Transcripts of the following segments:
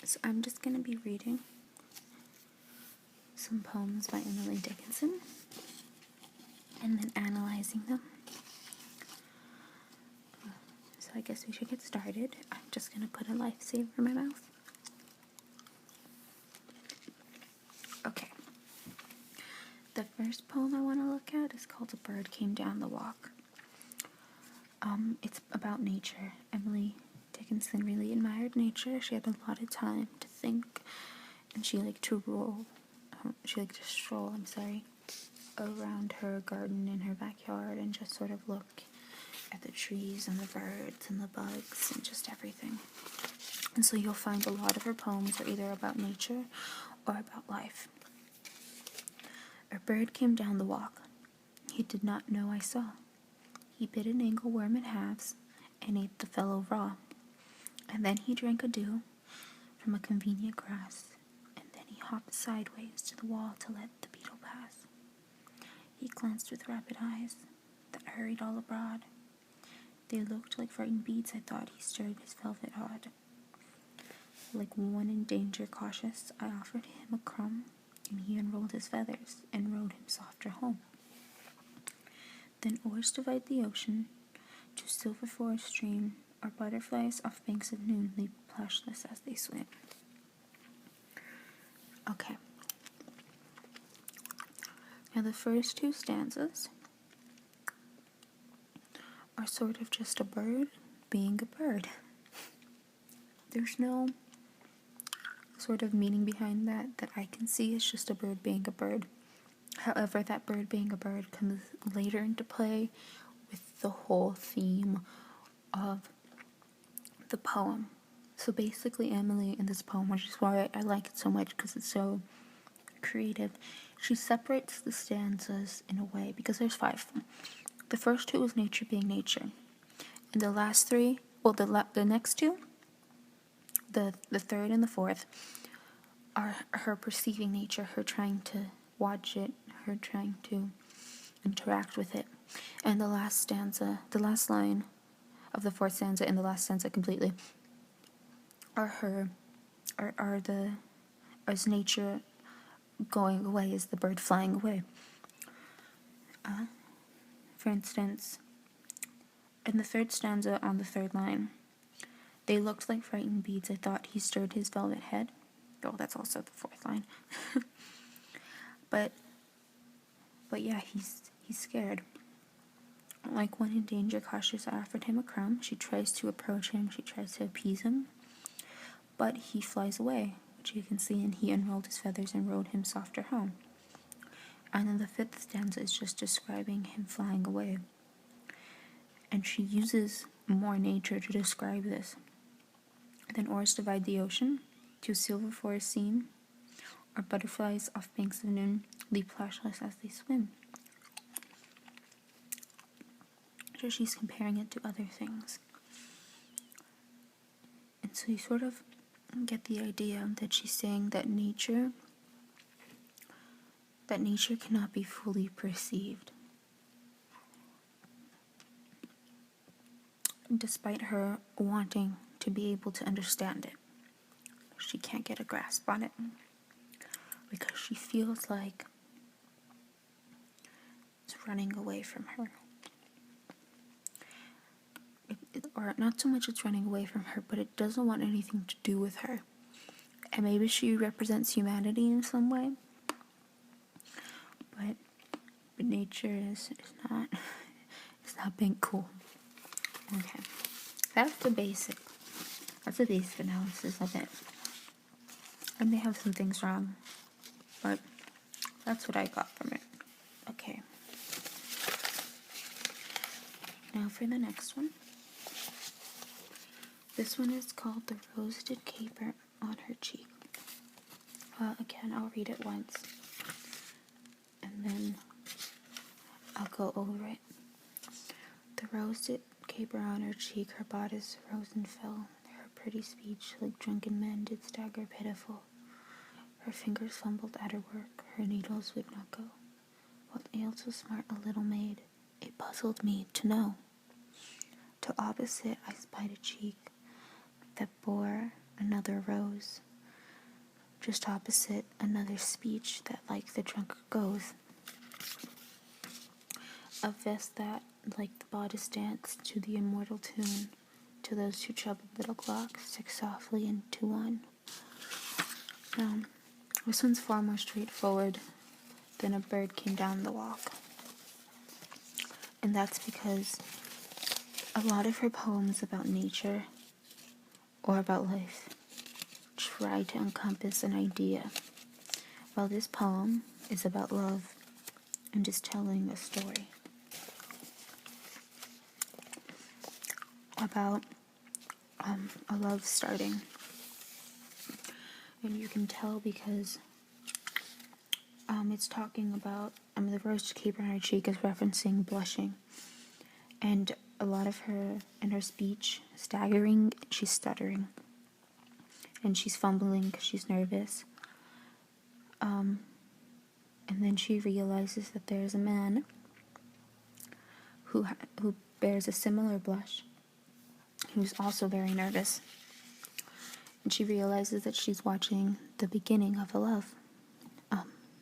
So I'm just going to be reading some poems by Emily Dickinson and then analyzing them. So I guess we should get started. I'm just going to put a lifesaver in my mouth. Okay. The first poem I want to look at is called A Bird Came Down the Walk. It's about nature. Emily Dickinson really admired nature. She had a lot of time to think, and she liked to stroll around her garden in her backyard and just sort of look at the trees and the birds and the bugs and just everything. And so you'll find a lot of her poems are either about nature or about life. A bird came down the walk. He did not know I saw. He bit an angleworm in halves and ate the fellow raw. And then he drank a dew from a convenient grass, and then he hopped sideways to the wall to let the beetle pass. He glanced with rapid eyes that hurried all abroad. They looked like frightened beads. I thought he stirred his velvet odd. Like one in danger cautious, I offered him a crumb, and he unrolled his feathers and rode him softer home. Then oars divide the ocean, to silver forest stream, or butterflies off banks of noon leap plashless as they swim. Okay. Now the first two stanzas are sort of just a bird being a bird. There's no sort of meaning behind that I can see. It's just a bird being a bird. However, that bird being a bird comes later into play with the whole theme of the poem. So basically, Emily in this poem, which is why I like it so much because it's so creative, she separates the stanzas in a way, because there's 5 of them. The first 2 is nature being nature. And the last 3, the next 2, the third and the fourth, are her perceiving nature, her trying to watch it, her trying to interact with it. And the last stanza, the last line of the 4th stanza and the last stanza completely is nature going away, is the bird flying away. For instance, in the 3rd stanza on the 3rd line, they looked like frightened beads. I thought he stirred his velvet head. Oh, that's also the 4th line. But yeah, he's scared. Like one in danger cautious, I offered him a crumb. She tries to approach him, she tries to appease him, but he flies away, which you can see, and he unrolled his feathers and rode him softer home. And then the 5th stanza is just describing him flying away. And she uses more nature to describe this. Then oars divide the ocean, to silver forest seem, or butterflies off banks of noon leap flashless as they swim. So she's comparing it to other things. And so you sort of get the idea that she's saying that nature cannot be fully perceived. Despite her wanting to be able to understand it, she can't get a grasp on it because she feels like it's running away from her. Or not so much it's running away from her, but it doesn't want anything to do with her. And maybe she represents humanity in some way, but nature is not being cool. Okay, that's a basic analysis of it. I may have some things wrong, but that's what I got from it. Okay. Now for the next one. This one is called The Roasted Caper on Her Cheek. Again, I'll read it once, and then I'll go over it. The roasted caper on her cheek, her bodice rose and fell. Her pretty speech, like drunken men, did stagger pitiful. Her fingers fumbled at her work, her needles would not go. What ailed so smart a little maid? It puzzled me to know. To opposite I spied a cheek that bore another rose, just opposite another speech that like the drunkard goes. A vest that, like the bodice dance to the immortal tune, to those who troubled little clocks, tick softly into one. Now, this one's far more straightforward than a bird came down the walk. And that's because a lot of her poems about nature or about life try to encompass an idea, while this poem is about love and just telling a story about a love starting. And you can tell because it's talking about the rose to keep on her cheek is referencing blushing, and a lot of her in her speech staggering, she's stuttering and she's fumbling because she's nervous, and then she realizes that there's a man who bears a similar blush, who's also very nervous, and she realizes that she's watching the beginning of a love,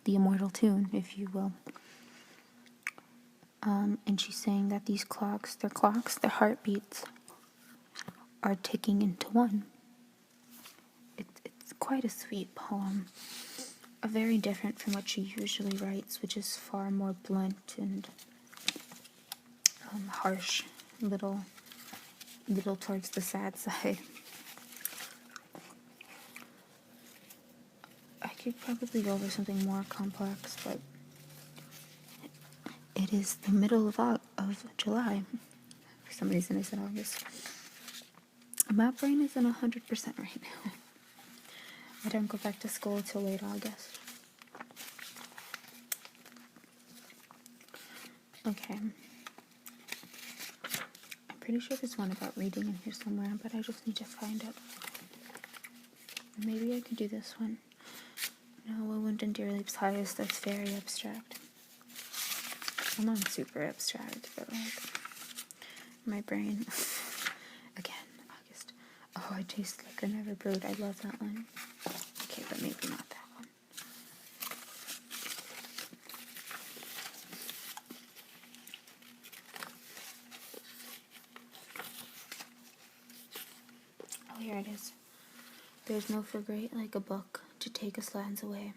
the immortal tune, if you will. And she's saying that these clocks, their heartbeats are ticking into one. It's quite a sweet poem, very different from what she usually writes, which is far more blunt and harsh, little towards the sad side. I could probably go over something more complex, but it is the middle of July. For some reason I said August. My brain isn't 100% right now. I don't go back to school till late August. Okay. I'm pretty sure there's one about reading in here somewhere, but I just need to find it. Maybe I could do this one. No, a wound in dear leaps highest, that's very abstract. I'm not super abstract, but like, my brain, again, August. Oh, I taste like I never brewed. I love that one. Okay, but maybe not that one. Oh, here it is. There's no for great like a book to take us lands away,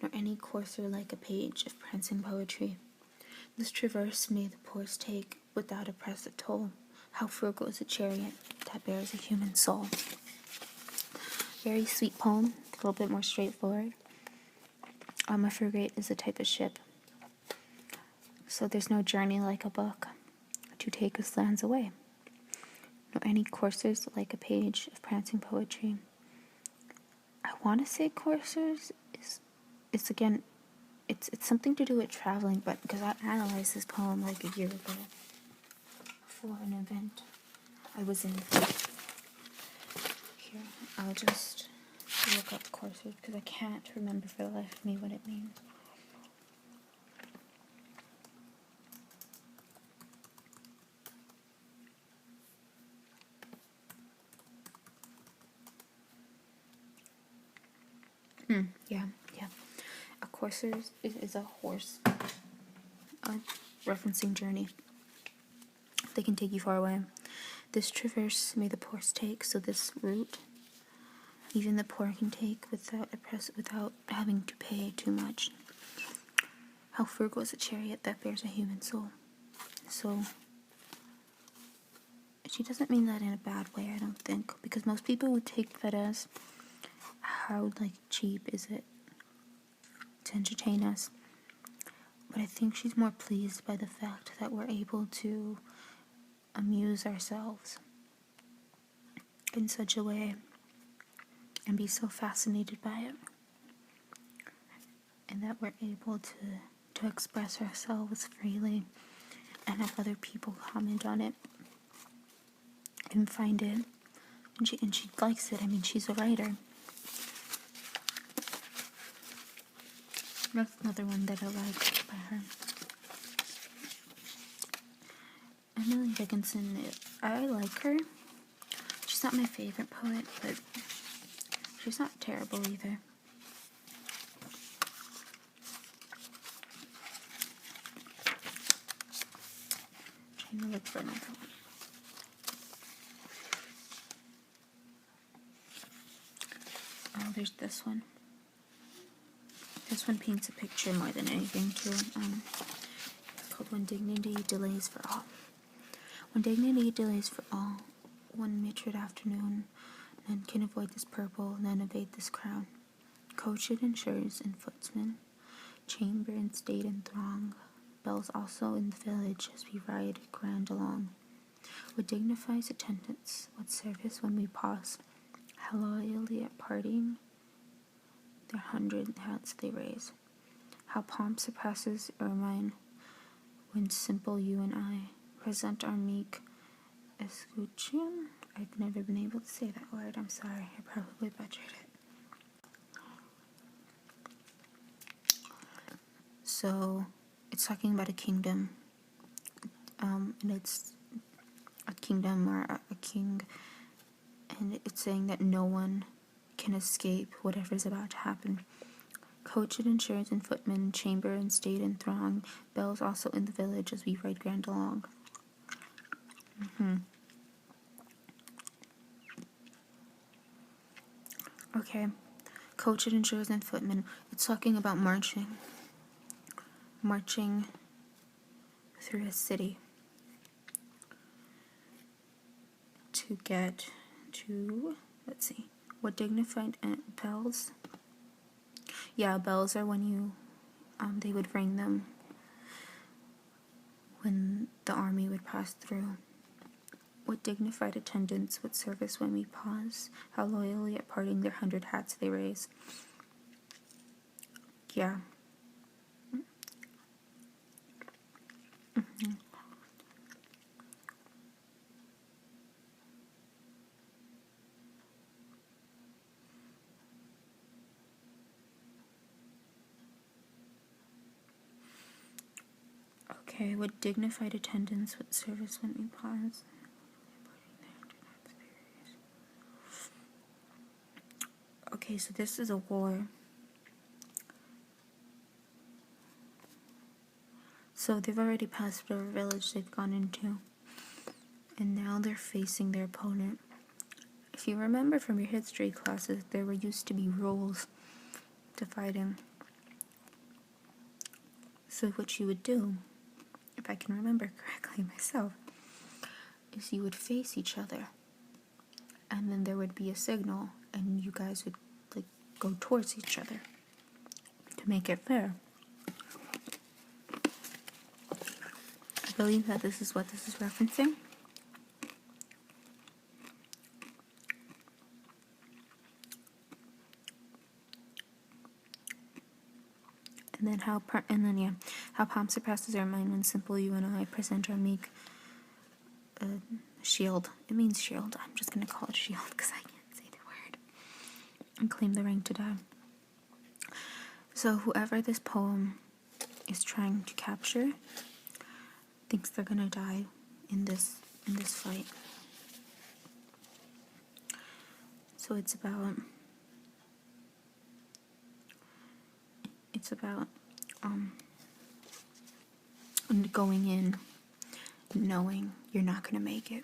nor any coarser like a page of prancing poetry. This traverse may the poorest take without oppressive toll. How frugal is a chariot that bears a human soul. Very sweet poem, a little bit more straightforward. A frigate is a type of ship. So there's no journey like a book to take us lands away, nor any coursers like a page of prancing poetry. I want to say coursers it's again, it's something to do with traveling, but because I analyzed this poem like a year ago for an event I was in. Here, I'll just look up coursers because I can't remember for the life of me what it means. Yeah. A courser is a horse, referencing journey. They can take you far away. This traverse may the poorest take, so this route, even the poor can take without having to pay too much. How frugal is a chariot that bears a human soul. So, she doesn't mean that in a bad way, I don't think, because most people would take that as, how, like, cheap is it to entertain us? But I think she's more pleased by the fact that we're able to amuse ourselves in such a way and be so fascinated by it, and that we're able to express ourselves freely and have other people comment on it and find it, and she likes it. I mean, she's a writer. That's another one that I like by her. Emily Dickinson, I like her. She's not my favorite poet, but she's not terrible either. I'm gonna look for another one. Oh, there's this one. This one paints a picture more than anything too. Called When Dignity Delays for All. When dignity delays for all, one mitred afternoon, none can avoid this purple, none evade this crown. Coached insurers and footmen, chamber and state and throng, bells also in the village as we ride grand along. What dignifies attendance, what service when we pause, how loyally at parting their 100 hats they raise, how pomp surpasses ermine, when simple you and I present our meek escutcheon. I've never been able to say that word, I'm sorry, I probably butchered it. So, it's talking about a kingdom, and it's a kingdom or a king, and it's saying that no one can escape whatever's about to happen. Coached insurers and footmen, chamber and state and throng, bells also in the village as we ride grand along. Okay, coached insurers and footmen. It's talking about marching through a city to get to, let's see, what dignified bells. Yeah, bells are when you, they would ring them when the army would pass through. What dignified attendance, what service when we pause, how loyally at parting their 100 hats they raise. Yeah. Okay, what dignified attendance, what service when we pause. Okay, so this is a war. So they've already passed whatever village they've gone into, and now they're facing their opponent. If you remember from your history classes, there were used to be rules to fighting. So what you would do, if I can remember correctly myself, is you would face each other, and then there would be a signal, and you guys would like go towards each other to make it fair. I believe that this is what this is referencing. And then how pomp surpasses our mind when simple you and I present our meek shield. It means shield. I'm just gonna call it shield because I can't say the word. And claim the rank to die. So whoever this poem is trying to capture thinks they're gonna die in this fight. So it's about going in knowing you're not gonna make it.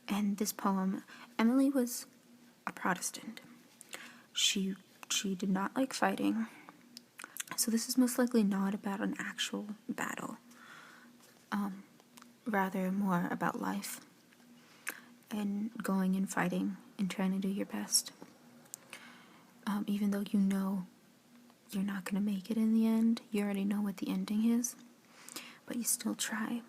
And this poem, Emily was a Protestant. She did not like fighting. So this is most likely not about an actual battle. Rather more about life and going and fighting and trying to do your best. Even though you know you're not going to make it in the end, you already know what the ending is, but you still try.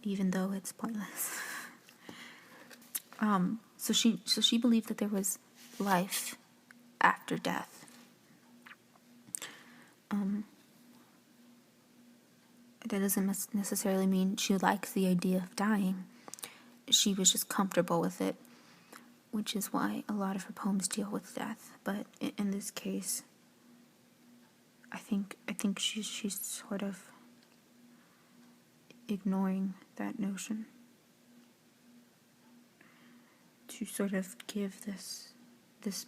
Even though it's pointless. So she believed that there was life after death. That doesn't necessarily mean she likes the idea of dying. She was just comfortable with it, which is why a lot of her poems deal with death. But in this case, I think she's sort of ignoring that notion to sort of give this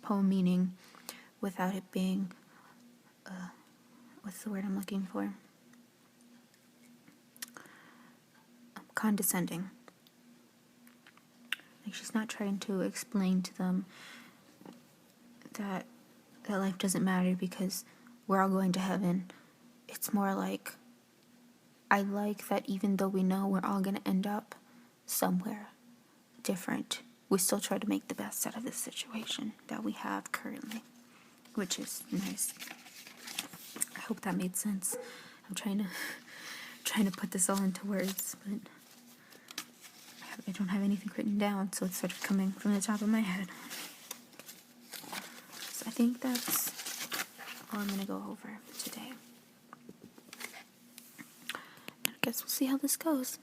poem meaning without it being what's the word I'm looking for? Condescending. Like, she's not trying to explain to them that life doesn't matter because we're all going to heaven. It's more like, I like that even though we know we're all going to end up somewhere different, we still try to make the best out of this situation that we have currently, which is nice. I hope that made sense. I'm trying to put this all into words, but I don't have anything written down, so it's sort of coming from the top of my head. So I think that's all I'm going to go over today. I guess we'll see how this goes.